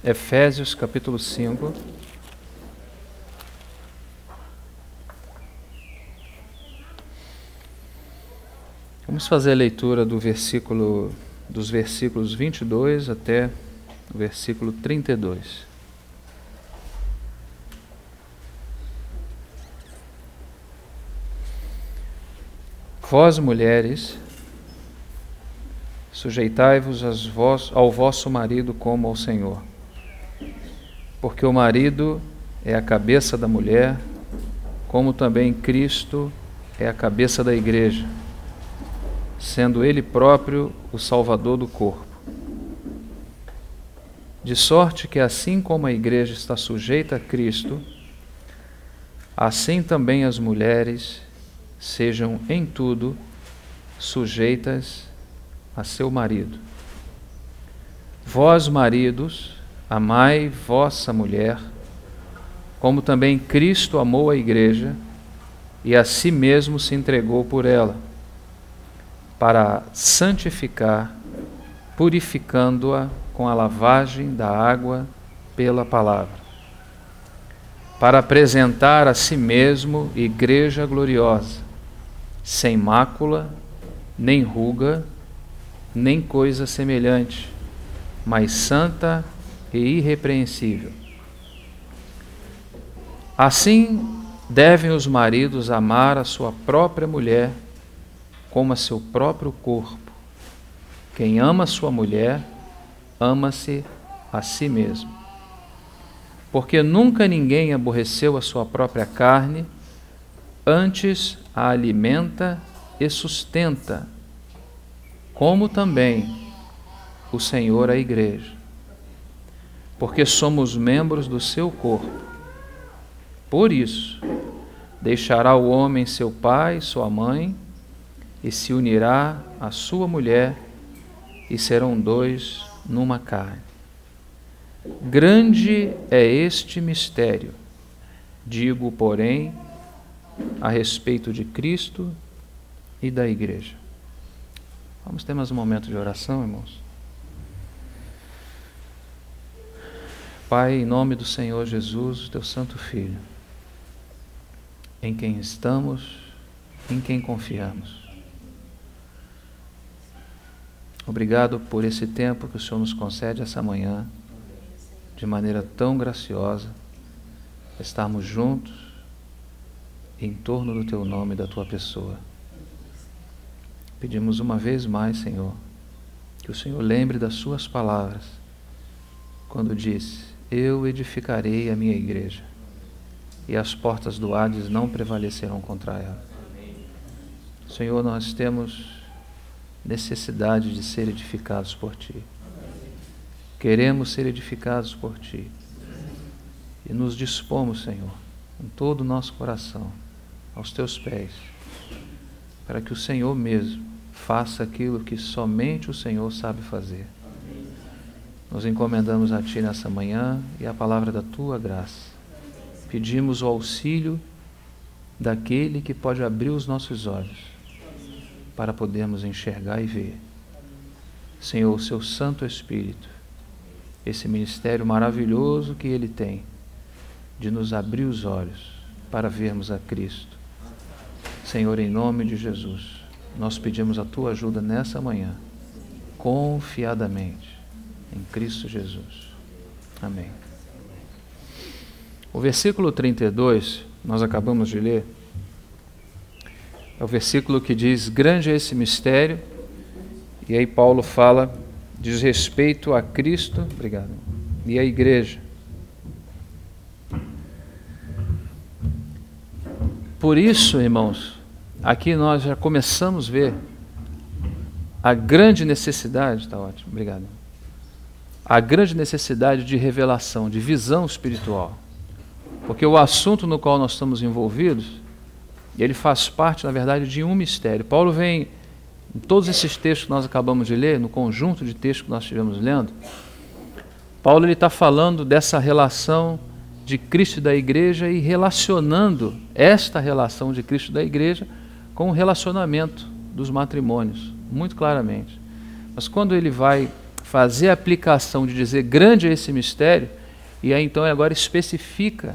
Efésios capítulo 5. Vamos fazer a leitura dos versículos 22 até o versículo 32. Vós, mulheres, sujeitai-vos ao vosso marido como ao Senhor, porque o marido é a cabeça da mulher, como também Cristo é a cabeça da igreja, sendo Ele próprio o Salvador do corpo. De sorte que assim como a igreja está sujeita a Cristo, assim também as mulheres sejam em tudo sujeitas a seu marido. Vós, maridos, amai vossa mulher, como também Cristo amou a igreja e a si mesmo se entregou por ela, para santificar, purificando-a com a lavagem da água pela palavra, para apresentar a si mesmo igreja gloriosa, sem mácula, nem ruga, nem coisa semelhante, mas santa e irrepreensível. Assim devem os maridos amar a sua própria mulher como a seu próprio corpo. Quem ama sua mulher, ama-se a si mesmo. Porque nunca ninguém aborreceu a sua própria carne, antes a alimenta e sustenta, como também o Senhor a igreja, porque somos membros do seu corpo. Por isso, deixará o homem seu pai e sua mãe, e se unirá à sua mulher, e serão dois numa carne. Grande é este mistério, digo, porém, a respeito de Cristo e da igreja. Vamos ter mais um momento de oração, irmãos? Pai, em nome do Senhor Jesus, teu santo Filho, em quem estamos, em quem confiamos. Obrigado por esse tempo que o Senhor nos concede essa manhã, de maneira tão graciosa, estarmos juntos em torno do teu nome e da tua pessoa. Pedimos uma vez mais, Senhor, que o Senhor lembre das suas palavras, quando disse: eu edificarei a minha igreja, e as portas do Hades não prevalecerão contra ela. Senhor, nós temos necessidade de ser edificados por Ti. Queremos ser edificados por Ti. E nos dispomos, Senhor, com todo o nosso coração, aos Teus pés, para que o Senhor mesmo faça aquilo que somente o Senhor sabe fazer. Nos encomendamos a Ti nessa manhã e a palavra da Tua graça. Pedimos o auxílio daquele que pode abrir os nossos olhos para podermos enxergar e ver. Senhor, o Seu Santo Espírito, esse ministério maravilhoso que Ele tem, de nos abrir os olhos para vermos a Cristo. Senhor, em nome de Jesus, nós pedimos a Tua ajuda nessa manhã, confiadamente, em Cristo Jesus. Amém. O versículo 32, nós acabamos de ler, é o versículo que diz: grande é esse mistério, e aí Paulo fala, diz respeito a Cristo, obrigado, e a igreja. Por isso, irmãos, aqui nós já começamos a ver a grande necessidade, está ótimo, obrigado, a grande necessidade de revelação, de visão espiritual. Porque o assunto no qual nós estamos envolvidos, ele faz parte, na verdade, de um mistério. Paulo vem, em todos esses textos que nós acabamos de ler, no conjunto de textos que nós estivemos lendo, Paulo está falando dessa relação de Cristo e da igreja e relacionando esta relação de Cristo e da igreja com o relacionamento dos matrimônios, muito claramente. Mas quando ele vai fazer a aplicação de dizer grande é esse mistério, e aí então agora especifica,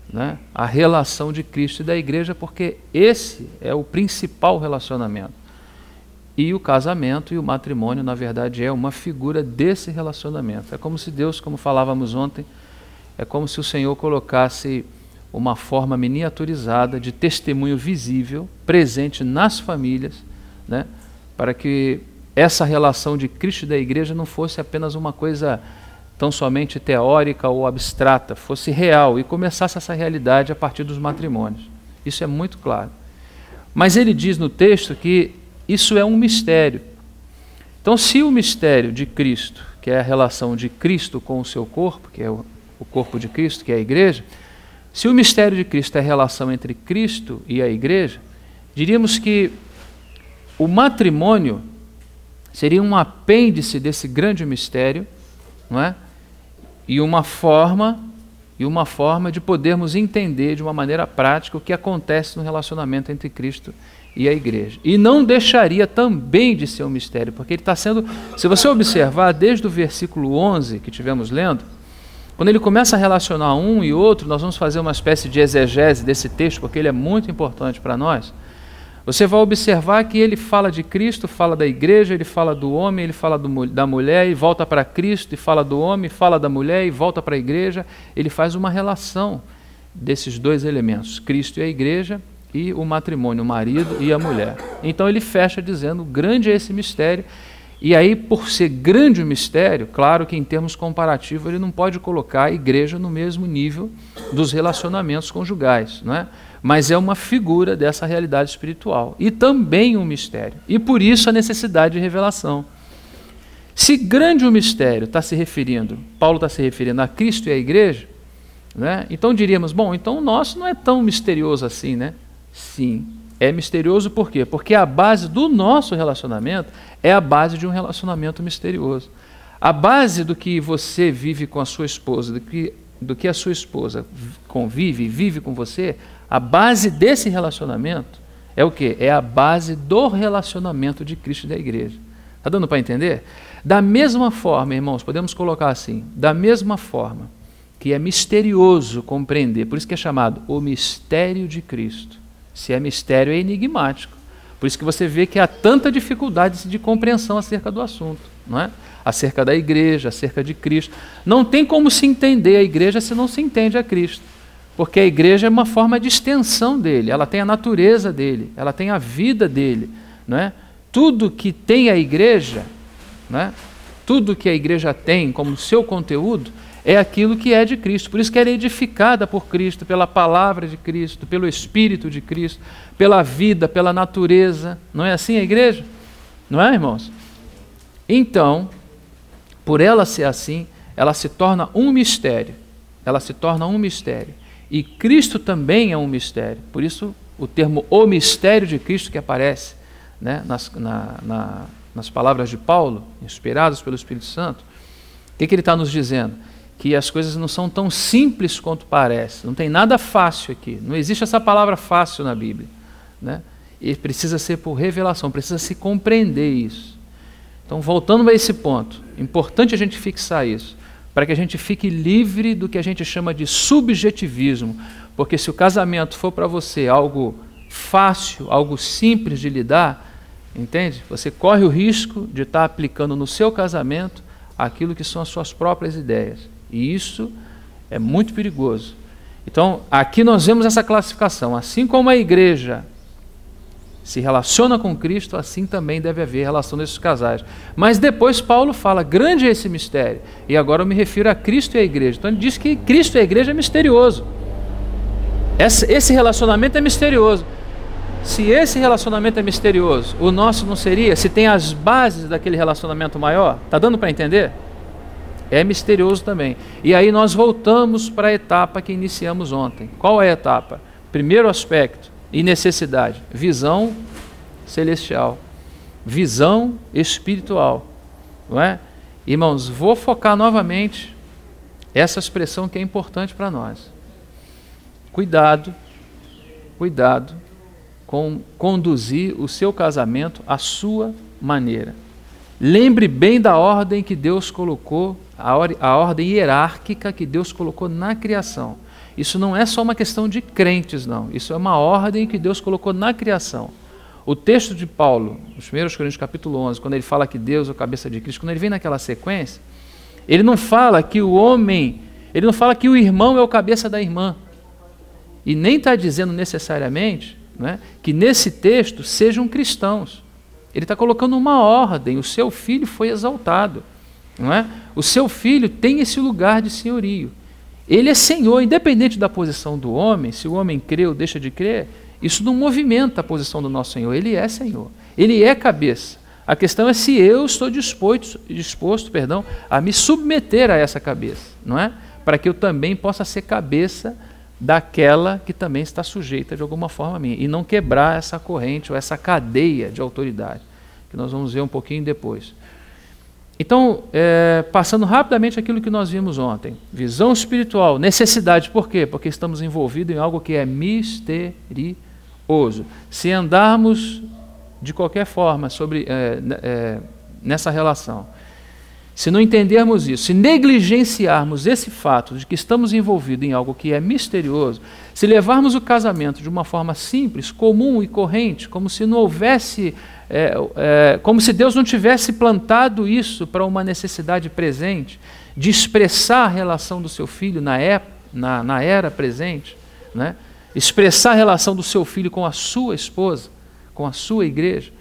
né, a relação de Cristo e da igreja, porque esse é o principal relacionamento. E o casamento e o matrimônio, na verdade, é uma figura desse relacionamento. É como se Deus, como falávamos ontem, é como se o Senhor colocasse uma forma miniaturizada de testemunho visível, presente nas famílias, né, para que essa relação de Cristo e da igreja não fosse apenas uma coisa tão somente teórica ou abstrata, fosse real e começasse essa realidade a partir dos matrimônios. Isso é muito claro. Mas ele diz no texto que isso é um mistério. Então, se o mistério de Cristo, que é a relação de Cristo com o seu corpo, que é o corpo de Cristo, que é a igreja, se o mistério de Cristo é a relação entre Cristo e a igreja, diríamos que o matrimônio seria um apêndice desse grande mistério, não é? E uma forma de podermos entender de uma maneira prática o que acontece no relacionamento entre Cristo e a igreja. E não deixaria também de ser um mistério, porque ele está sendo, se você observar desde o versículo 11 que tivemos lendo, quando ele começa a relacionar um e outro, nós vamos fazer uma espécie de exegese desse texto, porque ele é muito importante para nós. Você vai observar que ele fala de Cristo, fala da igreja, ele fala do homem, ele fala da mulher, e volta para Cristo, e fala do homem, fala da mulher, e volta para a igreja. Ele faz uma relação desses dois elementos, Cristo e a igreja, e o matrimônio, o marido e a mulher. Então ele fecha dizendo, grande é esse mistério. E aí, por ser grande o mistério, claro que em termos comparativos ele não pode colocar a igreja no mesmo nível dos relacionamentos conjugais, não é? Mas é uma figura dessa realidade espiritual e também um mistério. E por isso a necessidade de revelação. Se grande o mistério está se referindo, Paulo está se referindo a Cristo e a igreja, né? Então diríamos, bom, então o nosso não é tão misterioso assim, né? Sim, é misterioso por quê? Porque a base do nosso relacionamento é a base de um relacionamento misterioso. A base do que você vive com a sua esposa, do que a sua esposa convive e vive com você, a base desse relacionamento é o quê? É a base do relacionamento de Cristo e da igreja. Está dando para entender? Da mesma forma, irmãos, podemos colocar assim, da mesma forma que é misterioso compreender, por isso que é chamado o mistério de Cristo. Se é mistério, é enigmático. Por isso que você vê que há tanta dificuldade de compreensão acerca do assunto, não é? Acerca da igreja, acerca de Cristo. Não tem como se entender a igreja se não se entende a Cristo. Porque a igreja é uma forma de extensão dele, ela tem a natureza dele, ela tem a vida dele, não é? Tudo que tem a igreja, não é? Tudo que a igreja tem como seu conteúdo é aquilo que é de Cristo. Por isso que ela é edificada por Cristo, pela palavra de Cristo, pelo Espírito de Cristo, pela vida, pela natureza. Não é assim a igreja? Não é, irmãos? Então, por ela ser assim, ela se torna um mistério. Ela se torna um mistério. E Cristo também é um mistério. Por isso, o termo o mistério de Cristo que aparece, né, nas palavras de Paulo, inspiradas pelo Espírito Santo, o que ele está nos dizendo? Que as coisas não são tão simples quanto parece. Não tem nada fácil aqui. Não existe essa palavra fácil na Bíblia, né? E precisa ser por revelação, precisa se compreender isso. Então, voltando a esse ponto, importante a gente fixar isso, para que a gente fique livre do que a gente chama de subjetivismo, porque se o casamento for para você algo fácil, algo simples de lidar, entende? Você corre o risco de estar aplicando no seu casamento aquilo que são as suas próprias ideias. E isso é muito perigoso. Então, aqui nós vemos essa classificação. Assim como a igreja se relaciona com Cristo, assim também deve haver relação desses casais. Mas depois Paulo fala, grande é esse mistério. E agora eu me refiro a Cristo e a igreja. Então ele diz que Cristo e a igreja é misterioso. Esse relacionamento é misterioso. Se esse relacionamento é misterioso, o nosso não seria? Se tem as bases daquele relacionamento maior? Está dando para entender? É misterioso também. E aí nós voltamos para a etapa que iniciamos ontem. Qual é a etapa? Primeiro aspecto e necessidade, visão celestial, visão espiritual, não é? Irmãos, vou focar novamente essa expressão que é importante para nós. Cuidado com conduzir o seu casamento à sua maneira. Lembre bem da ordem que Deus colocou, a ordem hierárquica que Deus colocou na criação. Isso não é só uma questão de crentes, não. Isso é uma ordem que Deus colocou na criação. O texto de Paulo, nos 1 Coríntios capítulo 11, quando ele fala que Deus é o cabeça de Cristo, quando ele vem naquela sequência, ele não fala que o homem, ele não fala que o irmão é o cabeça da irmã. E nem está dizendo necessariamente, né, que nesse texto sejam cristãos. Ele está colocando uma ordem, o seu filho foi exaltado. Não é? O seu filho tem esse lugar de senhorio. Ele é senhor, independente da posição do homem, se o homem crê ou deixa de crer, isso não movimenta a posição do nosso Senhor. Ele é Senhor, ele é cabeça. A questão é se eu estou disposto, a me submeter a essa cabeça, não é? Para que eu também possa ser cabeça daquela que também está sujeita de alguma forma a mim, e não quebrar essa corrente ou essa cadeia de autoridade, que nós vamos ver um pouquinho depois. Então, passando rapidamente aquilo que nós vimos ontem, visão espiritual, necessidade, por quê? Porque estamos envolvidos em algo que é misterioso. Se andarmos de qualquer forma nessa relação, se não entendermos isso, se negligenciarmos esse fato de que estamos envolvidos em algo que é misterioso, se levarmos o casamento de uma forma simples, comum e corrente, como se não houvesse, como se Deus não tivesse plantado isso para uma necessidade presente, de expressar a relação do seu filho na era presente, né? Expressar a relação do seu filho com a sua esposa, com a sua igreja.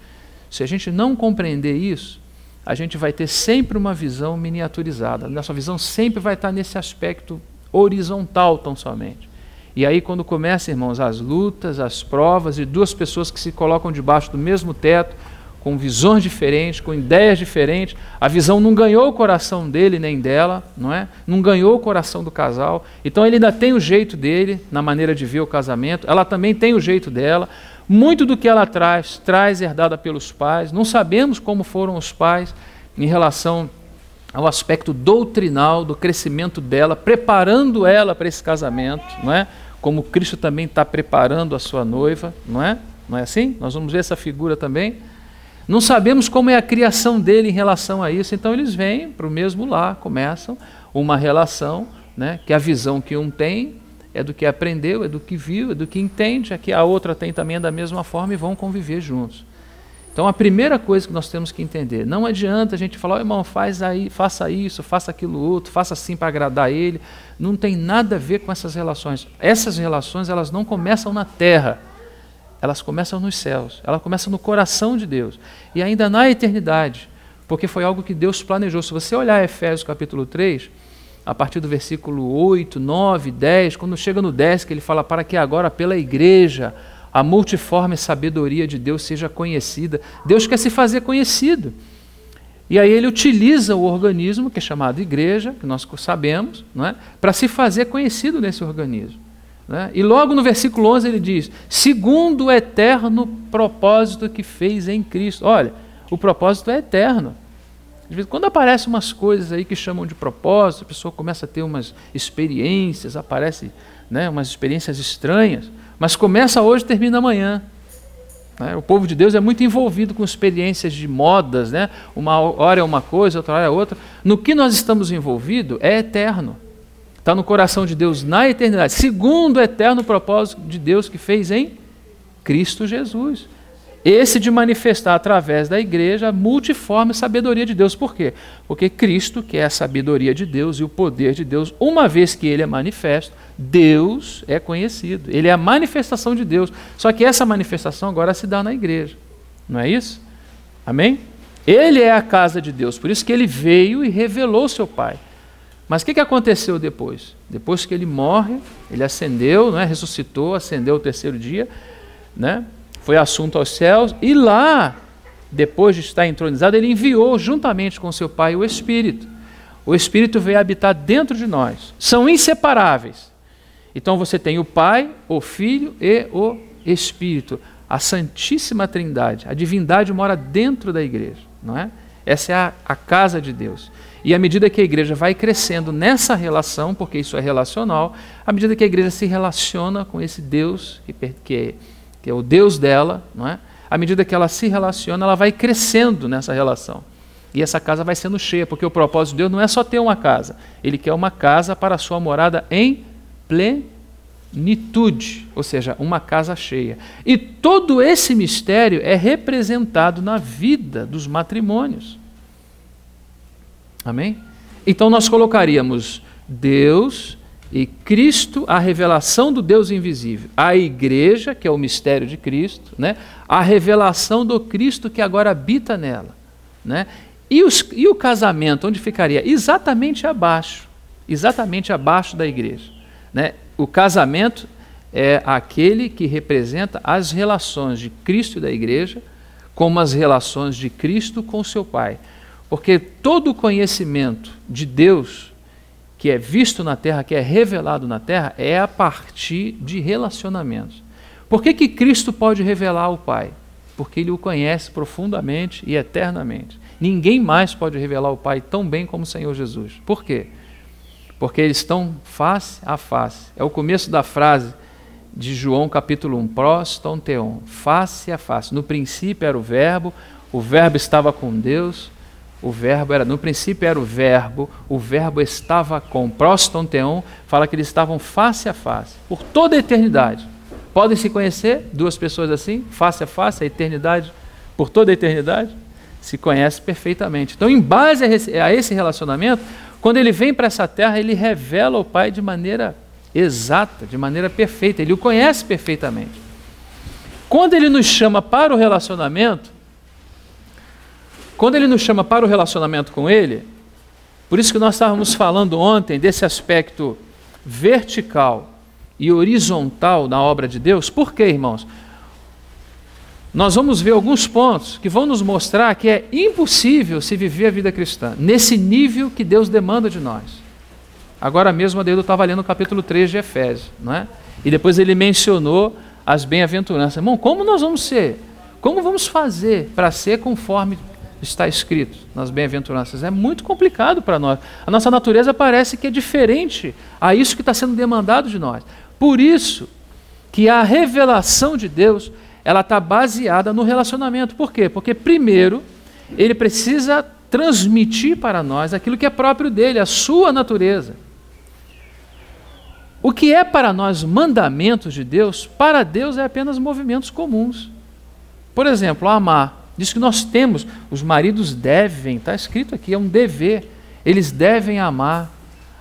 Se a gente não compreender isso, a gente vai ter sempre uma visão miniaturizada. A nossa visão sempre vai estar nesse aspecto horizontal tão somente. E aí quando começam, irmãos, as lutas, as provas de duas pessoas que se colocam debaixo do mesmo teto, com visões diferentes, com ideias diferentes, a visão não ganhou o coração dele nem dela, não é? Não ganhou o coração do casal, então ele ainda tem o jeito dele, na maneira de ver o casamento, ela também tem o jeito dela, muito do que ela traz herdada pelos pais, não sabemos como foram os pais em relação ao aspecto doutrinal do crescimento dela, preparando ela para esse casamento, não é? Como Cristo também está preparando a sua noiva, não é? Não é assim? Nós vamos ver essa figura também. Não sabemos como é a criação dele em relação a isso, então eles vêm para o mesmo lar, começam uma relação, né, que a visão que um tem é do que aprendeu, é do que viu, é do que entende, aqui a outra tem também da mesma forma e vão conviver juntos. Então a primeira coisa que nós temos que entender, não adianta a gente falar, oh, irmão, faça isso, faça aquilo outro, faça assim para agradar ele, não tem nada a ver com essas relações. Essas relações, elas não começam na terra, elas começam nos céus, elas começam no coração de Deus, e ainda na eternidade, porque foi algo que Deus planejou. Se você olhar Efésios capítulo 3, a partir do versículo 8, 9, 10, quando chega no 10, que ele fala, para que agora pela igreja a multiforme sabedoria de Deus seja conhecida. Deus quer se fazer conhecido. E aí ele utiliza o organismo, que é chamado igreja, que nós sabemos, não é? Para se fazer conhecido nesse organismo. Né? E logo no versículo 11 ele diz, segundo o eterno propósito que fez em Cristo. Olha, o propósito é eterno. De vez em quando aparecem umas coisas aí que chamam de propósito, a pessoa começa a ter umas experiências, aparecem, né, umas experiências estranhas, mas começa hoje e termina amanhã. Né? O povo de Deus é muito envolvido com experiências de modas, né? Uma hora é uma coisa, outra hora é outra. No que nós estamos envolvidos é eterno. Está no coração de Deus na eternidade, segundo o eterno propósito de Deus que fez em Cristo Jesus. Esse de manifestar através da igreja a multiforme sabedoria de Deus. Por quê? Porque Cristo, que é a sabedoria de Deus e o poder de Deus, uma vez que ele é manifesto, Deus é conhecido. Ele é a manifestação de Deus. Só que essa manifestação agora se dá na igreja. Não é isso? Amém? Ele é a casa de Deus, por isso que ele veio e revelou seu Pai. Mas o que aconteceu depois? Depois que ele morre, ele ascendeu, né, ressuscitou, ascendeu o terceiro dia, né, foi assunto aos céus, e lá, depois de estar entronizado, ele enviou juntamente com seu Pai o Espírito. O Espírito veio habitar dentro de nós. São inseparáveis. Então você tem o Pai, o Filho e o Espírito. A Santíssima Trindade, a divindade mora dentro da igreja, não é? Essa é a casa de Deus. E à medida que a igreja vai crescendo nessa relação, porque isso é relacional, à medida que a igreja se relaciona com esse Deus, que é o Deus dela, não é? À medida que ela se relaciona, ela vai crescendo nessa relação. E essa casa vai sendo cheia, porque o propósito de Deus não é só ter uma casa. Ele quer uma casa para a sua morada em plenitude, ou seja, uma casa cheia. E todo esse mistério é representado na vida dos matrimônios. Amém? Então nós colocaríamos Deus e Cristo, a revelação do Deus invisível, a igreja, que é o mistério de Cristo, né? A revelação do Cristo que agora habita nela, né? E o casamento, onde ficaria? Exatamente abaixo da igreja, né? O casamento é aquele que representa as relações de Cristo e da igreja, como as relações de Cristo com o seu Pai. Porque todo o conhecimento de Deus que é visto na terra, que é revelado na terra, é a partir de relacionamentos. Por que Cristo pode revelar o Pai? Porque Ele o conhece profundamente e eternamente. Ninguém mais pode revelar o Pai tão bem como o Senhor Jesus. Por quê? Porque eles estão face a face. É o começo da frase de João capítulo 1, pros ton theon, face a face. No princípio era o verbo estava com Deus, no princípio era o verbo estava com, pros ton theon, fala que eles estavam face a face, por toda a eternidade. Podem se conhecer, duas pessoas assim, face a face, a eternidade, por toda a eternidade, se conhece perfeitamente. Então, em base a esse relacionamento, quando ele vem para essa terra, ele revela o Pai de maneira exata, de maneira perfeita, ele o conhece perfeitamente. Quando ele nos chama para o relacionamento, com Ele, por isso que nós estávamos falando ontem desse aspecto vertical e horizontal na obra de Deus. Por quê, irmãos? Nós vamos ver alguns pontos que vão nos mostrar que é impossível se viver a vida cristã nesse nível que Deus demanda de nós. Agora mesmo a Deus estava lendo o capítulo 3 de Efésios, não é? E depois ele mencionou as bem-aventuranças. Irmão, como nós vamos ser? Como vamos fazer para ser conforme está escrito nas bem-aventuranças? É muito complicado para nós. A nossa natureza parece que é diferente a isso que está sendo demandado de nós. Por isso que a revelação de Deus, ela está baseada no relacionamento. Por quê? Porque primeiro, ele precisa transmitir para nós aquilo que é próprio dele, a sua natureza. O que é para nós mandamentos de Deus, para Deus é apenas movimentos comuns. Por exemplo, amar. Diz que nós temos, os maridos devem, está escrito aqui, é um dever, eles devem amar.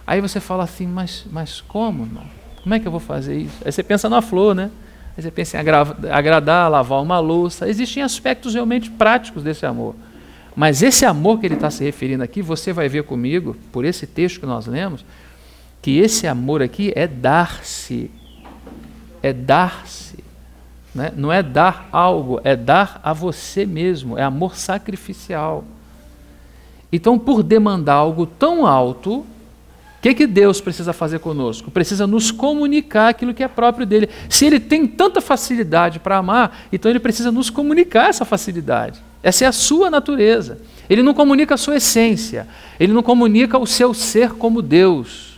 Aí você fala assim, mas como, irmão? Como é que eu vou fazer isso? Aí você pensa na flor, né? Aí você pensa em agradar, lavar uma louça. Existem aspectos realmente práticos desse amor. Mas esse amor que ele está se referindo aqui, você vai ver comigo, por esse texto que nós lemos, que esse amor aqui é dar-se. É dar-se. Né? Não é dar algo, é dar a você mesmo, é amor sacrificial. Então, por demandar algo tão alto, o que Deus precisa fazer conosco? Precisa nos comunicar aquilo que é próprio dele. Se ele tem tanta facilidade para amar, então ele precisa nos comunicar essa facilidade. Essa é a sua natureza. Ele não comunica a sua essência, ele não comunica o seu ser como Deus.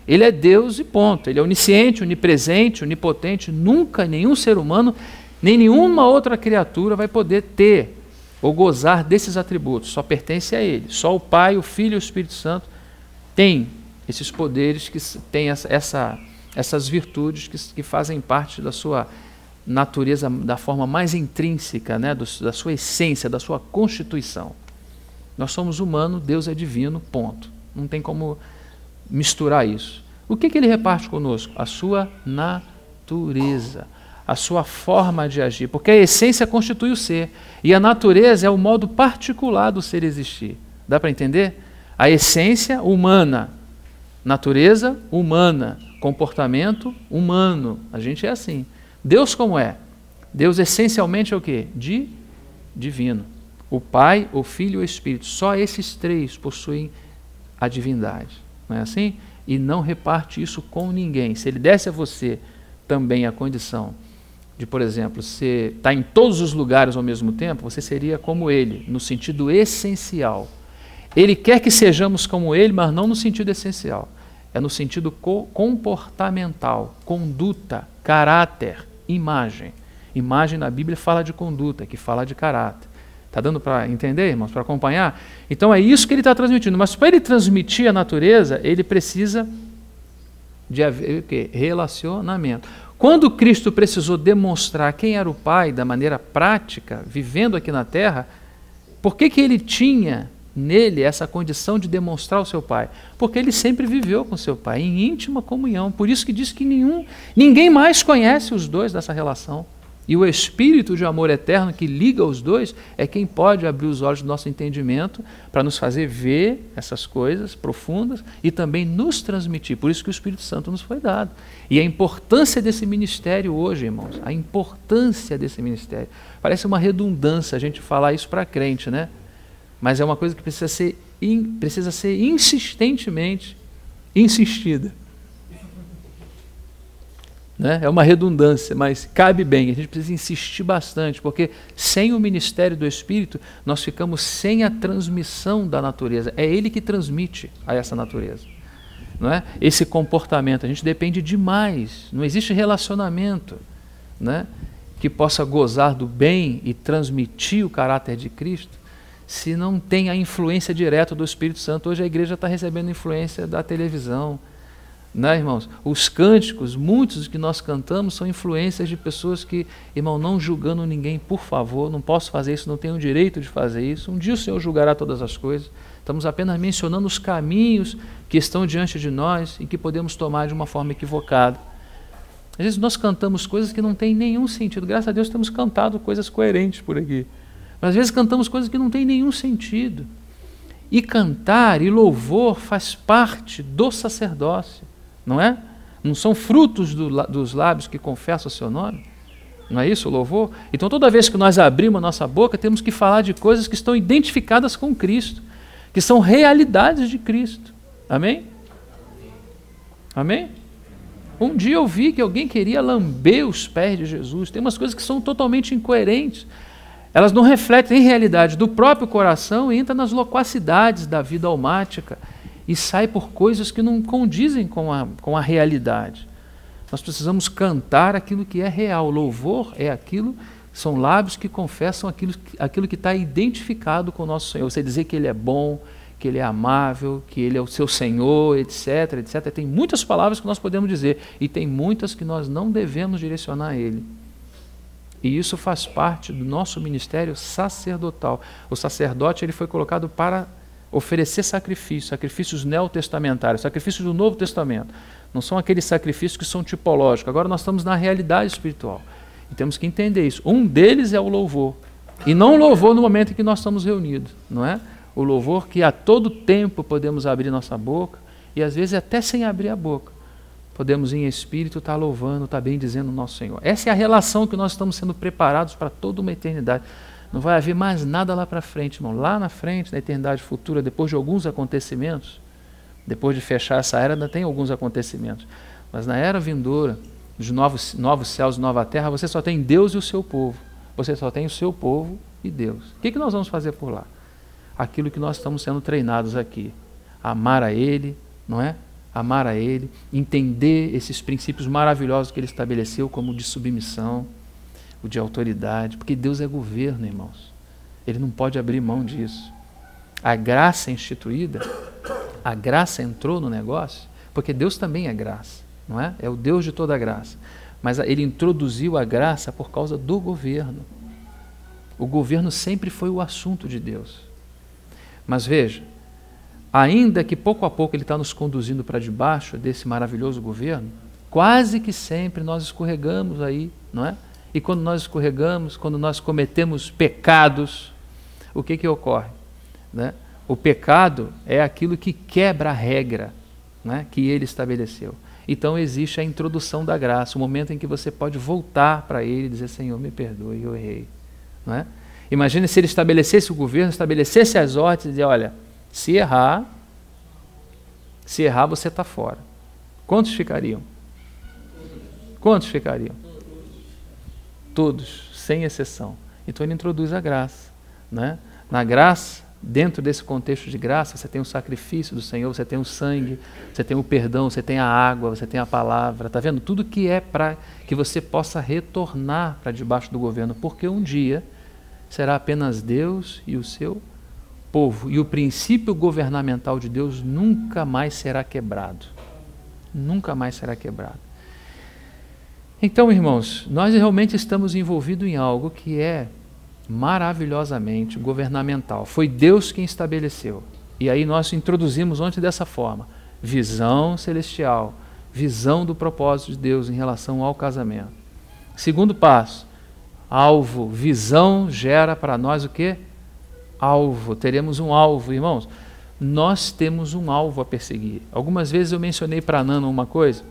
Ele é Deus e ponto. Ele é onisciente, onipresente, onipotente. Nunca nenhum ser humano, nem nenhuma outra criatura vai poder ter ou gozar desses atributos. Só pertence a Ele. Só o Pai, o Filho e o Espírito Santo têm esses poderes, que têm essas virtudes que fazem parte da sua natureza, da forma mais intrínseca, né, da sua essência, da sua constituição. Nós somos humanos, Deus é divino, ponto. Não tem como misturar isso. O que ele reparte conosco? A sua natureza, a sua forma de agir, porque a essência constitui o ser, e a natureza é o modo particular do ser existir. Dá para entender? A essência humana, natureza humana, comportamento humano. A gente é assim. Deus como é? Deus essencialmente é o quê? Divino. O Pai, o Filho e o Espírito. Só esses três possuem a divindade. Não é assim? E não reparte isso com ninguém. Se ele desse a você também a condição de, por exemplo, você estar em todos os lugares ao mesmo tempo, você seria como ele, no sentido essencial. Ele quer que sejamos como ele, mas não no sentido essencial. É no sentido comportamental, conduta, caráter, imagem. Imagem na Bíblia fala de conduta, que fala de caráter. Está dando para entender, irmãos, para acompanhar? Então é isso que ele está transmitindo. Mas para ele transmitir a natureza, ele precisa de haver o quê? Relacionamento. Quando Cristo precisou demonstrar quem era o Pai da maneira prática, vivendo aqui na terra, por que ele tinha nele essa condição de demonstrar o seu Pai? Porque ele sempre viveu com seu Pai, em íntima comunhão. Por isso que diz que ninguém mais conhece os dois dessa relação. E o Espírito de amor eterno que liga os dois é quem pode abrir os olhos do nosso entendimento para nos fazer ver essas coisas profundas e também nos transmitir. Por isso que o Espírito Santo nos foi dado. E a importância desse ministério hoje, irmãos, a importância desse ministério. Parece uma redundância a gente falar isso para crente, né? Mas é uma coisa que precisa ser insistentemente insistida. Né? É uma redundância, mas cabe bem. A gente precisa insistir bastante, porque sem o ministério do Espírito, nós ficamos sem a transmissão da natureza. É Ele que transmite a essa natureza. Não é? Esse comportamento, a gente depende demais. Não existe relacionamento, né, que possa gozar do bem e transmitir o caráter de Cristo, se não tem a influência direta do Espírito Santo. Hoje a igreja está recebendo influência da televisão, né, irmãos? Os cânticos, muitos que nós cantamos, são influências de pessoas que, irmão, não julgando ninguém, por favor, não posso fazer isso, não tenho o direito de fazer isso. Um dia o Senhor julgará todas as coisas. Estamos apenas mencionando os caminhos que estão diante de nós e que podemos tomar de uma forma equivocada. Às vezes nós cantamos coisas que não têm nenhum sentido. Graças a Deus temos cantado coisas coerentes por aqui. Mas às vezes cantamos coisas que não têm nenhum sentido. E cantar e louvor faz parte do sacerdócio. Não é? Não são frutos dos lábios que confessam o seu nome? Não é isso o louvor? Então toda vez que nós abrimos a nossa boca, temos que falar de coisas que estão identificadas com Cristo, que são realidades de Cristo. Amém? Amém? Um dia eu vi que alguém queria lamber os pés de Jesus. Tem umas coisas que são totalmente incoerentes. Elas não refletem a realidade do próprio coração e entram nas loquacidades da vida almática e sai por coisas que não condizem com a realidade. Nós precisamos cantar aquilo que é real. Louvor é aquilo, são lábios que confessam aquilo que está identificado com o nosso Senhor. Você dizer que Ele é bom, que Ele é amável, que Ele é o seu Senhor, etc, etc. Tem muitas palavras que nós podemos dizer e tem muitas que nós não devemos direcionar a Ele. E isso faz parte do nosso ministério sacerdotal. O sacerdote ele foi colocado para oferecer sacrifícios neotestamentários, sacrifícios do Novo Testamento. Não são aqueles sacrifícios que são tipológicos. Agora nós estamos na realidade espiritual. E temos que entender isso. Um deles é o louvor. E não o louvor no momento em que nós estamos reunidos, não é? O louvor que a todo tempo podemos abrir nossa boca e às vezes até sem abrir a boca. Podemos em espírito estar louvando, estar bendizendo o nosso Senhor. Essa é a relação que nós estamos sendo preparados para toda uma eternidade. Não vai haver mais nada lá para frente, irmão. Lá na frente, na eternidade futura, depois de alguns acontecimentos, depois de fechar essa era, ainda tem alguns acontecimentos. Mas na era vindoura, dos novos céus e nova terra, você só tem Deus e o seu povo. Você só tem o seu povo e Deus. O que nós vamos fazer por lá? Aquilo que nós estamos sendo treinados aqui. Amar a Ele, não é? Amar a Ele, entender esses princípios maravilhosos que Ele estabeleceu, como o de submissão, o de autoridade, porque Deus é governo, irmãos. Ele não pode abrir mão disso. A graça instituída, a graça entrou no negócio, porque Deus também é graça, não é? É o Deus de toda a graça. Mas Ele introduziu a graça por causa do governo. O governo sempre foi o assunto de Deus. Mas veja, ainda que pouco a pouco Ele está nos conduzindo para debaixo desse maravilhoso governo, quase que sempre nós escorregamos aí, não é? E quando nós escorregamos, quando nós cometemos pecados, o que ocorre? Né? O pecado é aquilo que quebra a regra, né, que Ele estabeleceu. Então existe a introdução da graça, o momento em que você pode voltar para Ele e dizer, Senhor, me perdoe, eu errei. Não é? Imagine se Ele estabelecesse o governo, estabelecesse as ordens e dizer, olha, se errar você está fora. Quantos ficariam? Quantos ficariam? Todos, sem exceção. Então Ele introduz a graça. Né? Na graça, dentro desse contexto de graça, você tem o sacrifício do Senhor, você tem o sangue, você tem o perdão, você tem a água, você tem a palavra. Está vendo? Tudo que é para que você possa retornar para debaixo do governo. Porque um dia será apenas Deus e o seu povo. E o princípio governamental de Deus nunca mais será quebrado. Nunca mais será quebrado. Então, irmãos, nós realmente estamos envolvidos em algo que é maravilhosamente governamental. Foi Deus quem estabeleceu. E aí nós introduzimos ontem dessa forma: visão celestial, visão do propósito de Deus em relação ao casamento. Segundo passo, alvo. Visão gera para nós o quê? Alvo. Teremos um alvo, irmãos. Nós temos um alvo a perseguir. Algumas vezes eu mencionei para a Nana uma coisa,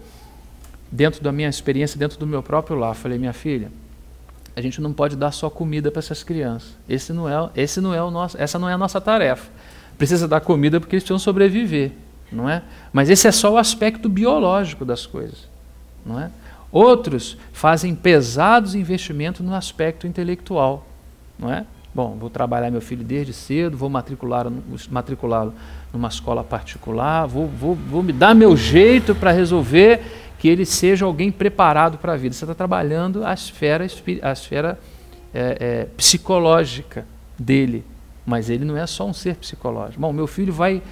dentro da minha experiência, dentro do meu próprio lar. Falei: minha filha, a gente não pode dar só comida para essas crianças. Essa não é a nossa tarefa. Precisa dar comida porque eles precisam sobreviver, não é? Mas esse é só o aspecto biológico das coisas, não é? Outros fazem pesados investimentos no aspecto intelectual, não é? Bom, vou trabalhar meu filho desde cedo, vou matriculá-lo numa escola particular, vou me dar meu jeito para resolver que ele seja alguém preparado para a vida. Você está trabalhando a esfera psicológica dele, mas ele não é só um ser psicológico. Bom, meu filho vai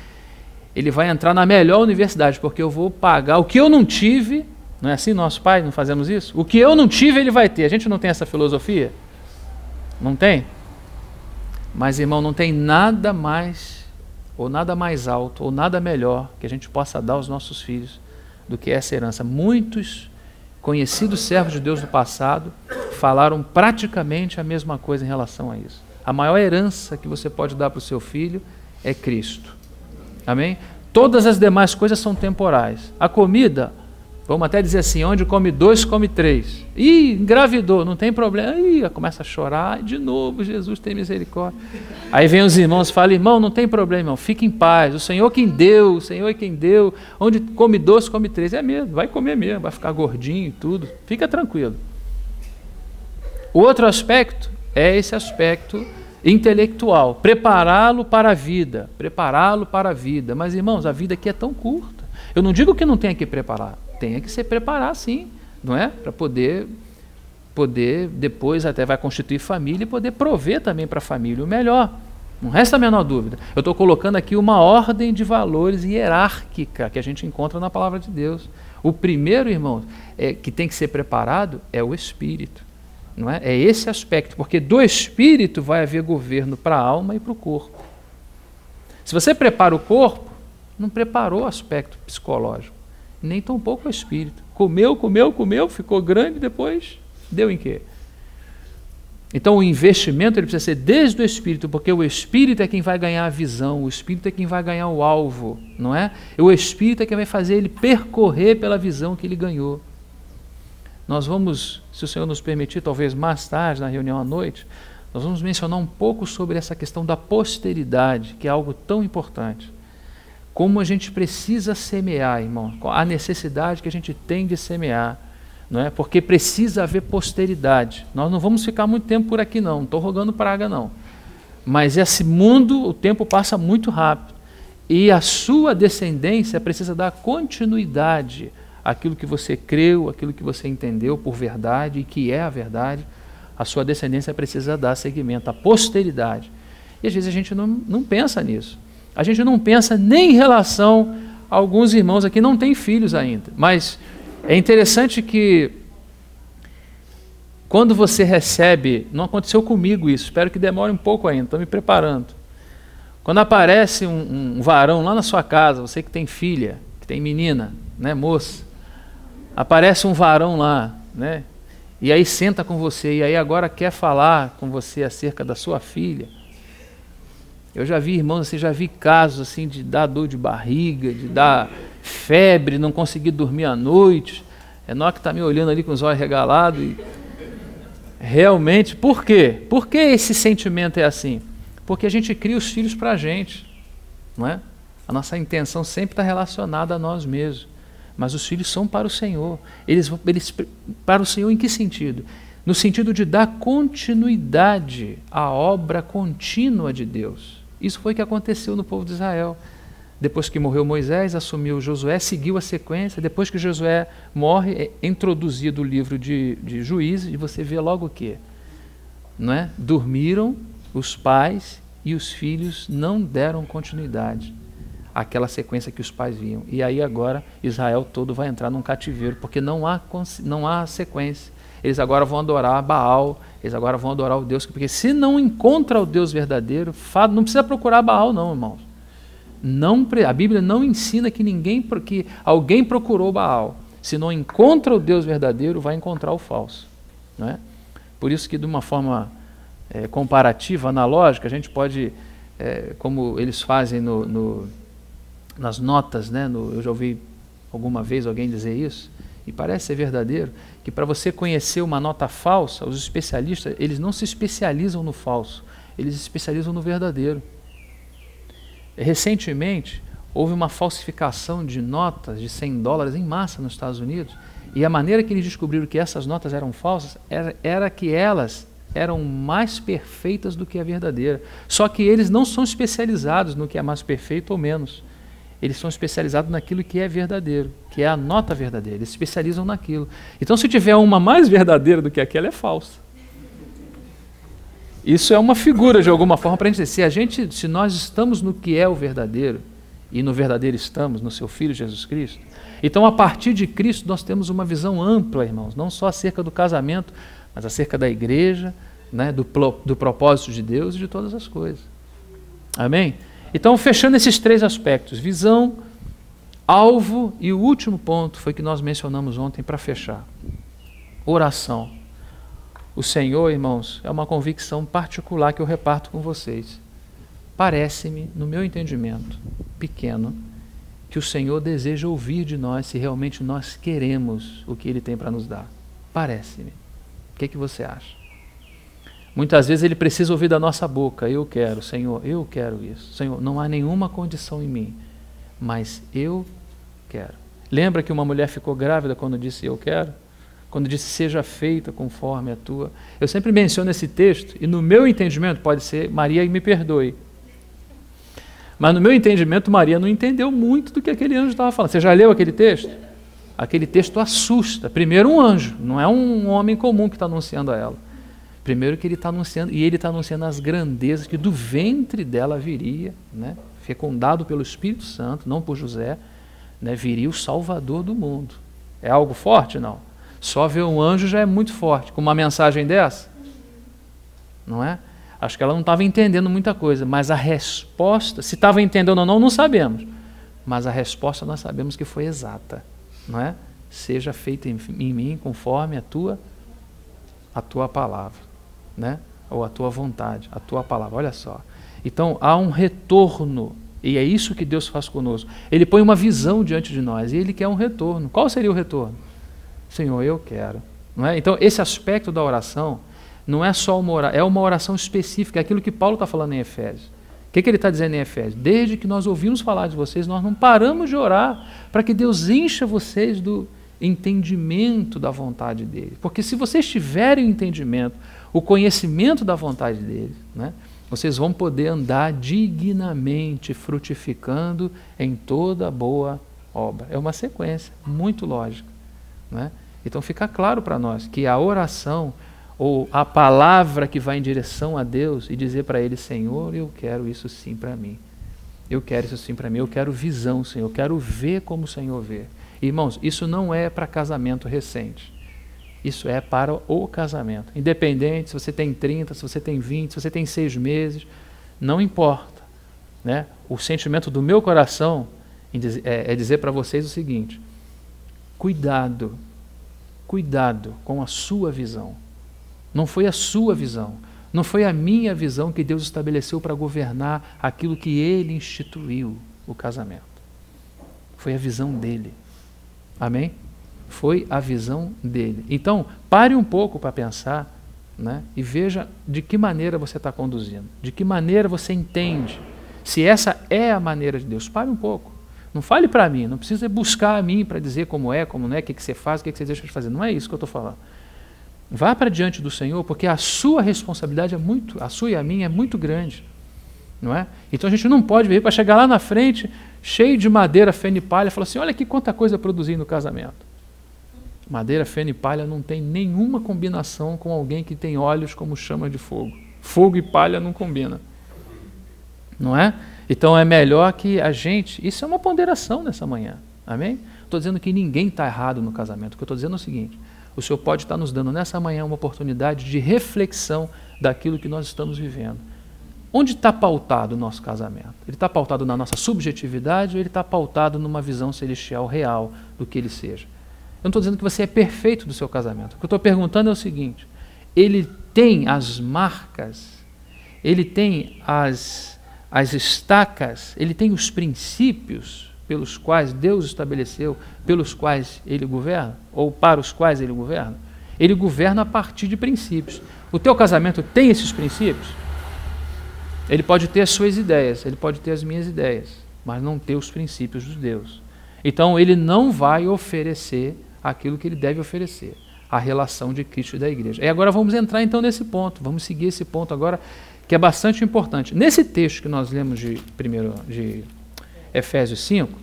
entrar na melhor universidade, porque eu vou pagar o que eu não tive. Não é assim, nosso pai, não fazemos isso? O que eu não tive, ele vai ter. A gente não tem essa filosofia? Não tem? Mas, irmão, não tem nada mais, ou nada mais alto, ou nada melhor que a gente possa dar aos nossos filhos do que essa herança. Muitos conhecidos servos de Deus do passado falaram praticamente a mesma coisa em relação a isso. A maior herança que você pode dar para o seu filho é Cristo. Amém? Todas as demais coisas são temporais. A comida, vamos até dizer assim, onde come 2, come 3. Ih, engravidou, não tem problema. Ih, começa a chorar, de novo, Jesus tem misericórdia. Aí vem os irmãos e falam: irmão, não tem problema, irmão, fique em paz, o Senhor quem deu, o Senhor é quem deu. Onde come 2, come 3. É mesmo, vai comer mesmo, vai ficar gordinho e tudo. Fica tranquilo. O outro aspecto é esse aspecto intelectual, prepará-lo para a vida, prepará-lo para a vida. Mas, irmãos, a vida aqui é tão curta. Eu não digo que não tenha que preparar, tenha que se preparar sim, não é? Para poder depois até vai constituir família e poder prover também para a família o melhor. Não resta a menor dúvida. Eu estou colocando aqui uma ordem de valores hierárquica que a gente encontra na palavra de Deus. O primeiro, irmãos, que tem que ser preparado é o espírito. Não é? É esse aspecto, porque do espírito vai haver governo para a alma e para o corpo. Se você prepara o corpo, não preparou o aspecto psicológico, nem tampouco o espírito. Comeu, ficou grande, depois deu em quê? Então o investimento ele precisa ser desde o espírito, porque o espírito é quem vai ganhar a visão, o espírito é quem vai ganhar o alvo, não é? E o espírito é quem vai fazer ele percorrer pela visão que ele ganhou. Nós vamos, se o Senhor nos permitir, talvez mais tarde, na reunião à noite, nós vamos mencionar um pouco sobre essa questão da posteridade, que é algo tão importante. Como a gente precisa semear, irmão, a necessidade que a gente tem de semear, não é? Porque precisa haver posteridade. Nós não vamos ficar muito tempo por aqui não estou rogando praga não. Mas esse mundo, o tempo passa muito rápido. E a sua descendência precisa dar continuidade aquilo que você creu, aquilo que você entendeu por verdade e que é a verdade, a sua descendência precisa dar seguimento à posteridade. E às vezes a gente não pensa nisso. A gente não pensa nem em relação a alguns irmãos aqui não têm filhos ainda. Mas é interessante que quando você recebe, não aconteceu comigo isso, espero que demore um pouco ainda, estou me preparando. Quando aparece um varão lá na sua casa, você que tem filha, que tem menina, né, moça, aparece um varão lá, né? E aí senta com você, e aí agora quer falar com você acerca da sua filha. Eu já vi, irmãos, assim, já vi casos assim de dar dor de barriga, de dar febre, não conseguir dormir à noite. Enoque está me olhando ali com os olhos regalados. E realmente, por quê? Por que esse sentimento é assim? Porque a gente cria os filhos para a gente, não é? A nossa intenção sempre está relacionada a nós mesmos. Mas os filhos são para o Senhor. Eles para o Senhor em que sentido? No sentido de dar continuidade à obra contínua de Deus. Isso foi o que aconteceu no povo de Israel. Depois que morreu Moisés, assumiu Josué, seguiu a sequência. Depois que Josué morre, é introduzido o livro de Juízes, e você vê logo o quê? não é? Dormiram os pais e os filhos não deram continuidade àquela sequência que os pais viam. E aí agora Israel todo vai entrar num cativeiro, porque não há sequência. Eles agora vão adorar Baal, eles agora vão adorar o Deus, porque se não encontra o Deus verdadeiro, não precisa procurar Baal não, irmãos. A Bíblia não ensina que alguém procurou Baal. Se não encontra o Deus verdadeiro, vai encontrar o falso. Não é? Por isso que de uma forma comparativa, analógica, a gente pode, como eles fazem nas notas, né? Eu já ouvi alguma vez alguém dizer isso, e parece ser verdadeiro, que para você conhecer uma nota falsa, os especialistas, eles não se especializam no falso, eles se especializam no verdadeiro. Recentemente, houve uma falsificação de notas de $100 em massa nos Estados Unidos, e a maneira que eles descobriram que essas notas eram falsas era que elas eram mais perfeitas do que a verdadeira. Só que eles não são especializados no que é mais perfeito ou menos. Eles são especializados naquilo que é verdadeiro, que é a nota verdadeira. Eles se especializam naquilo. Então, se tiver uma mais verdadeira do que aquela, é falsa. Isso é uma figura, de alguma forma, para a gente dizer, se nós estamos no que é o verdadeiro, e no verdadeiro estamos, no seu Filho Jesus Cristo, então, a partir de Cristo, nós temos uma visão ampla, irmãos, não só acerca do casamento, mas acerca da igreja, né, do propósito de Deus e de todas as coisas. Amém? Então, fechando esses 3 aspectos, visão, alvo e o último ponto foi que nós mencionamos ontem para fechar. Oração. O Senhor, irmãos, é uma convicção particular que eu reparto com vocês. Parece-me, no meu entendimento pequeno, que o Senhor deseja ouvir de nós se realmente nós queremos o que Ele tem para nos dar. Parece-me. O que você acha? Muitas vezes Ele precisa ouvir da nossa boca, eu quero, Senhor, eu quero isso. Senhor, não há nenhuma condição em mim, mas eu quero. Lembra que uma mulher ficou grávida quando disse eu quero? Quando disse seja feita conforme a tua. Eu sempre menciono esse texto, e no meu entendimento pode ser, Maria me perdoe. Mas no meu entendimento, Maria não entendeu muito do que aquele anjo estava falando. Você já leu aquele texto? Aquele texto assusta. Primeiro um anjo, não é um homem comum que está anunciando a ela. Primeiro que ele está anunciando, e ele está anunciando as grandezas que do ventre dela viria, né, fecundado pelo Espírito Santo, não por José, né, viria o Salvador do mundo. É algo forte? Não. Só ver um anjo já é muito forte. Com uma mensagem dessa, não é? Acho que ela não estava entendendo muita coisa, mas a resposta, se estava entendendo ou não, não sabemos. Mas a resposta nós sabemos que foi exata, não é? Seja feita em mim conforme a tua palavra, né? Ou a tua vontade, a tua palavra. Olha só. Então há um retorno, e é isso que Deus faz conosco. Ele põe uma visão diante de nós e Ele quer um retorno. Qual seria o retorno? Senhor, eu quero. Não é? Então esse aspecto da oração não é só uma oração, é uma oração específica, é aquilo que Paulo está falando em Efésios. O que ele está dizendo em Efésios? Desde que nós ouvimos falar de vocês, nós não paramos de orar para que Deus encha vocês do entendimento da vontade dele. Porque se vocês tiverem o entendimento, o conhecimento da vontade dele, né, vocês vão poder andar dignamente, frutificando em toda boa obra. É uma sequência muito lógica, né? Então fica claro para nós que a oração, ou a palavra que vai em direção a Deus e dizer para Ele, Senhor, eu quero isso sim para mim. Eu quero isso sim para mim. Eu quero visão, Senhor. Eu quero ver como o Senhor vê. Irmãos, isso não é para casamento recente. Isso é para o casamento. Independente se você tem 30, se você tem 20, se você tem 6 meses, não importa, né? O sentimento do meu coração é dizer para vocês o seguinte: cuidado com a sua visão. Não foi a sua visão, não foi a minha visão que Deus estabeleceu para governar aquilo que Ele instituiu, o casamento. Foi a visão dEle. Amém? Foi a visão dEle. Então, pare um pouco para pensar, né, e veja de que maneira você está conduzindo, de que maneira você entende. Se essa é a maneira de Deus, pare um pouco. Não fale para mim, não precisa buscar a mim para dizer como é, como não é, o que você faz, o que você deixa de fazer. Não é isso que eu estou falando. Vá para diante do Senhor, porque a sua responsabilidade a sua e a minha é muito grande, não é? Então a gente não pode vir para chegar lá na frente, cheio de madeira, feno e palha, e falar assim, olha aqui quanta coisa eu produzi no casamento. Madeira, feno e palha não tem nenhuma combinação com alguém que tem olhos como chama de fogo. Fogo e palha não combinam. Não é? Então é melhor que a gente... Isso é uma ponderação nessa manhã. Amém? Estou dizendo que ninguém está errado no casamento. O que eu estou dizendo é o seguinte: o Senhor pode estar nos dando nessa manhã uma oportunidade de reflexão daquilo que nós estamos vivendo. Onde está pautado o nosso casamento? Ele está pautado na nossa subjetividade ou ele está pautado numa visão celestial real do que ele seja? Eu não estou dizendo que você é perfeito do seu casamento. O que eu estou perguntando é o seguinte: ele tem as marcas, ele tem as estacas, ele tem os princípios pelos quais Deus estabeleceu, pelos quais ele governa, ou para os quais ele governa? Ele governa a partir de princípios. O teu casamento tem esses princípios? Ele pode ter as suas ideias, ele pode ter as minhas ideias, mas não ter os princípios de Deus. Então ele não vai oferecer aquilo que ele deve oferecer, a relação de Cristo e da igreja. E agora vamos entrar então nesse ponto, vamos seguir esse ponto agora, que é bastante importante. Nesse texto que nós lemos de Efésios 5,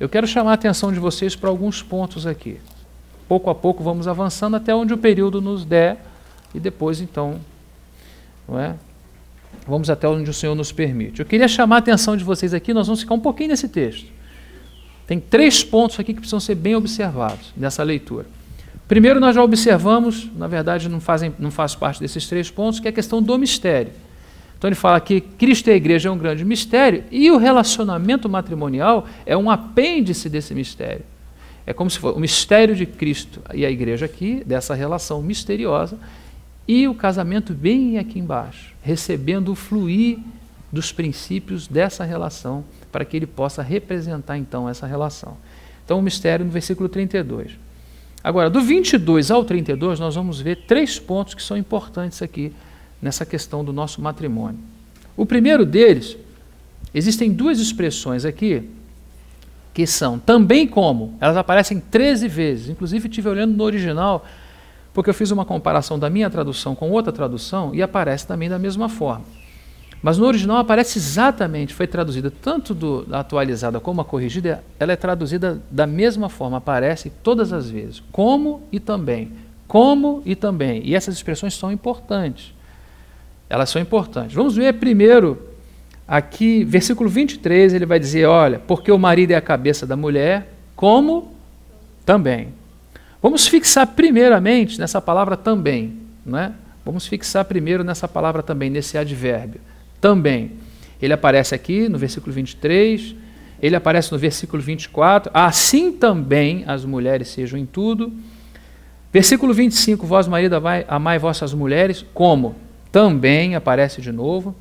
eu quero chamar a atenção de vocês para alguns pontos aqui. Pouco a pouco vamos avançando até onde o período nos der, e depois então, não é? Vamos até onde o Senhor nos permite. Eu queria chamar a atenção de vocês aqui, nós vamos ficar um pouquinho nesse texto. Tem 3 pontos aqui que precisam ser bem observados nessa leitura. Primeiro, nós já observamos, na verdade não faz parte desses 3 pontos, que é a questão do mistério. Então ele fala que Cristo e a igreja é um grande mistério, e o relacionamento matrimonial é um apêndice desse mistério. É como se fosse o mistério de Cristo e a igreja aqui, dessa relação misteriosa, e o casamento bem aqui embaixo, recebendo o fluir dos princípios dessa relação, para que ele possa representar então essa relação. Então o mistério no versículo 32. Agora, do 22 ao 32, nós vamos ver 3 pontos que são importantes aqui, nessa questão do nosso matrimônio. O primeiro deles, existem 2 expressões aqui, que são também como, elas aparecem 13 vezes, inclusive estive olhando no original, porque eu fiz uma comparação da minha tradução com outra tradução, e aparece também da mesma forma. Mas no original aparece exatamente, foi traduzida tanto da atualizada como a corrigida, ela é traduzida da mesma forma, aparece todas as vezes, como e também, e essas expressões são importantes. Elas são importantes. Vamos ver primeiro, aqui, versículo 23, ele vai dizer, olha, porque o marido é a cabeça da mulher, como também. Vamos fixar primeiramente nessa palavra também, não é? Vamos fixar primeiro nessa palavra também, nesse advérbio, também. Ele aparece aqui no versículo 23, ele aparece no versículo 24, assim também as mulheres sejam em tudo. Versículo 25, vós marido amai vossas mulheres, como também aparece de novo.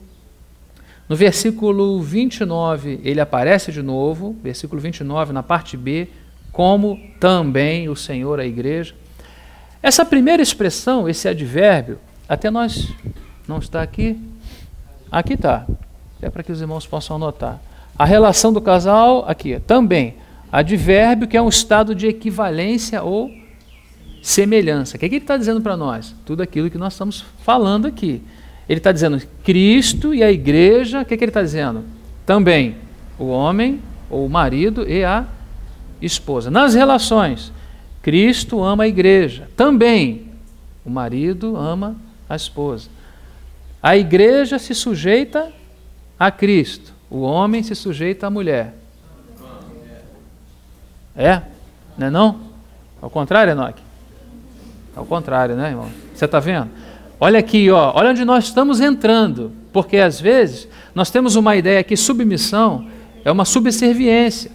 No versículo 29, ele aparece de novo, versículo 29, na parte B, como também o Senhor a igreja. Essa primeira expressão, esse advérbio, até nós, não está aqui? Aqui está, é para que os irmãos possam anotar. A relação do casal, aqui, também. Advérbio, que é um estado de equivalência ou semelhança. O que ele está dizendo para nós? Tudo aquilo que nós estamos falando aqui. Ele está dizendo Cristo e a igreja, o que ele está dizendo? Também o homem, ou o marido e a esposa. Nas relações, Cristo ama a igreja. Também o marido ama a esposa. A igreja se sujeita a Cristo. O homem se sujeita à mulher. Não é não? Ao contrário, Enoque? Ao contrário, né, irmão? Você está vendo? Olha aqui, ó, olha onde nós estamos entrando, porque às vezes nós temos uma ideia que submissão é uma subserviência,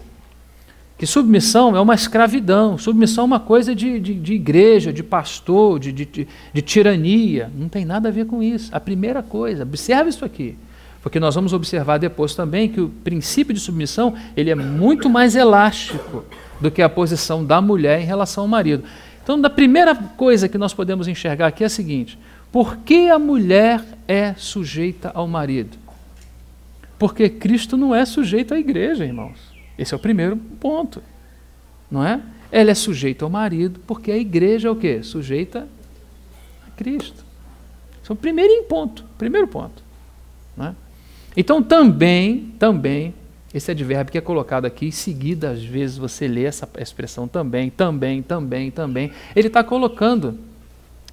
que submissão é uma escravidão, submissão é uma coisa de igreja, de pastor, de tirania, não tem nada a ver com isso. A primeira coisa, observa isso aqui, porque nós vamos observar depois também que o princípio de submissão ele é muito mais elástico do que a posição da mulher em relação ao marido. Então, a primeira coisa que nós podemos enxergar aqui é a seguinte: por que a mulher é sujeita ao marido? Porque Cristo não é sujeito à igreja, irmãos. Esse é o primeiro ponto, não é? Ela é sujeita ao marido porque a igreja é o quê? Sujeita a Cristo. Esse é o primeiro ponto, não é? Então, também, Esse advérbio que é colocado aqui, em seguida, às vezes, você lê essa expressão também. Ele está colocando,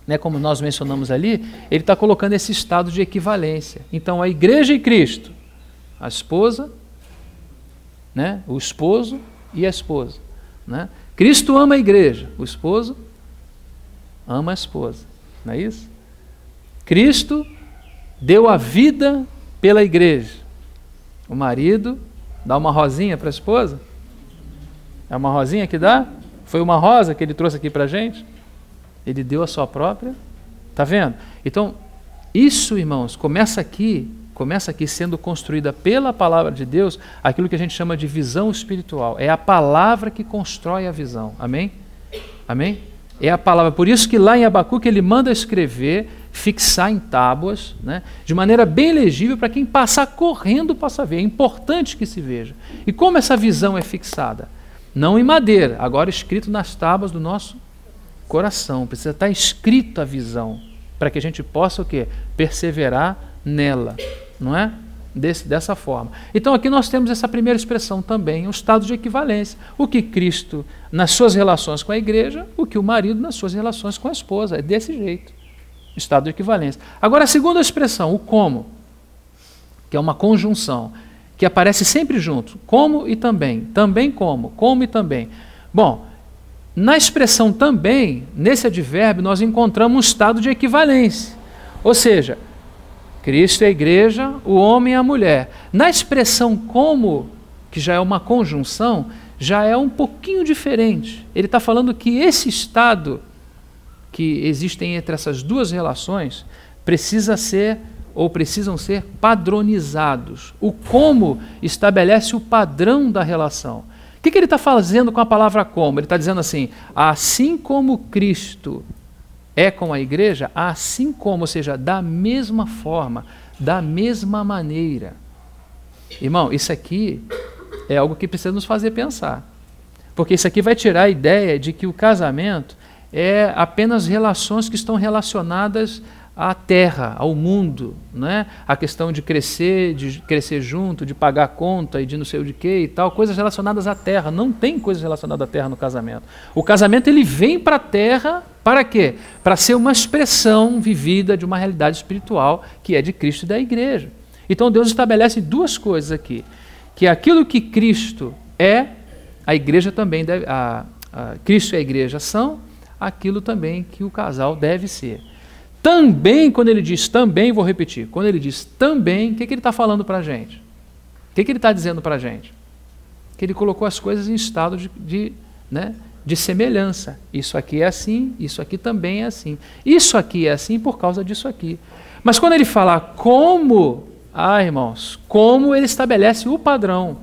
né, como nós mencionamos ali, ele está colocando esse estado de equivalência. Então, a igreja e Cristo, a esposa, né, o esposo e a esposa. Né? Cristo ama a igreja, o esposo ama a esposa. Não é isso? Cristo deu a vida pela igreja. O marido dá uma rosinha para a esposa? É uma rosinha que dá? Foi uma rosa que ele trouxe aqui para a gente? Ele deu a sua própria? Está vendo? Então, isso, irmãos, começa aqui sendo construída pela palavra de Deus, aquilo que a gente chama de visão espiritual. É a palavra que constrói a visão. Amém? Amém? É a palavra. Por isso que lá em Abacuque ele manda escrever, fixar em tábuas, né, de maneira bem legível para quem passar correndo possa ver. É importante que se veja. E como essa visão é fixada? Não em madeira, agora escrito nas tábuas do nosso coração. Precisa estar escrito a visão, para que a gente possa o quê? Perseverar nela, não é? Dessa forma. Então aqui nós temos essa primeira expressão também, um estado de equivalência. O que Cristo nas suas relações com a igreja, o que o marido nas suas relações com a esposa. É desse jeito. Estado de equivalência. Agora a segunda expressão, o como, que é uma conjunção, que aparece sempre junto. Como e também. Também como e também. Bom, na expressão também, nesse advérbio, nós encontramos um estado de equivalência. Ou seja, Cristo é a igreja, o homem é a mulher. Na expressão como, que já é uma conjunção, já é um pouquinho diferente. Ele está falando que esse estado que existem entre essas duas relações precisam ser padronizados. O como estabelece o padrão da relação. O que ele está fazendo com a palavra como? Ele está dizendo assim, assim como Cristo é com a igreja, assim como, ou seja, da mesma forma, da mesma maneira. Irmão, isso aqui é algo que precisa nos fazer pensar. Porque isso aqui vai tirar a ideia de que o casamento é apenas relações que estão relacionadas à terra, ao mundo, né? A questão de crescer junto, de pagar a conta e de não sei o de quê e tal, coisas relacionadas à terra. Não tem coisas relacionadas à terra no casamento. O casamento ele vem para a terra para quê? Para ser uma expressão vivida de uma realidade espiritual que é de Cristo e da igreja. Então Deus estabelece duas coisas aqui, que aquilo que Cristo é, a igreja também deve, Cristo e a igreja são aquilo também que o casal deve ser. Também, quando ele diz também, vou repetir, quando ele diz também, o que ele está falando para a gente? O que ele está dizendo para a gente? Que ele colocou as coisas em estado de semelhança. Isso aqui é assim, isso aqui também é assim. Isso aqui é assim por causa disso aqui. Mas quando ele fala como, irmãos, como ele estabelece o padrão.